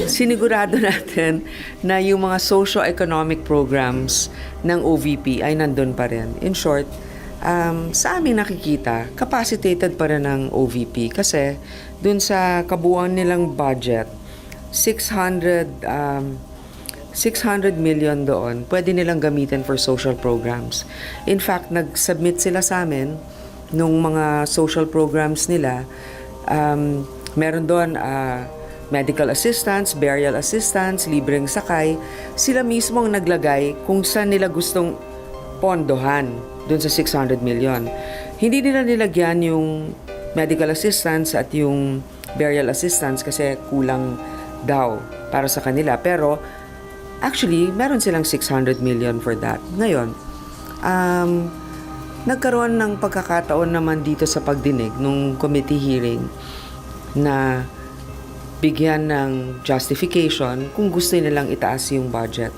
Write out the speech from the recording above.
sinigurado natin na yung mga socio-economic programs ng OVP ay nandun pa rin. In short, sa aming nakikita, capacitated pa rin ng OVP kasi dun sa kabuuan nilang budget, 600 million doon, pwede nilang gamitin for social programs. In fact, nag-submit sila sa amin nung mga social programs nila. Meron doon medical assistance, burial assistance, libreng sakay. Sila mismo ang naglagay kung saan nila gustong pondohan doon sa 600 million. Hindi nila nilagyan yung medical assistance at yung burial assistance kasi kulang daw para sa kanila. Pero actually, meron silang 600 million for that. Ngayon, nagkaroon ng pagkakataon naman dito sa pagdinig nung committee hearing na bigyan ng justification kung gusto nilang itaas yung budget.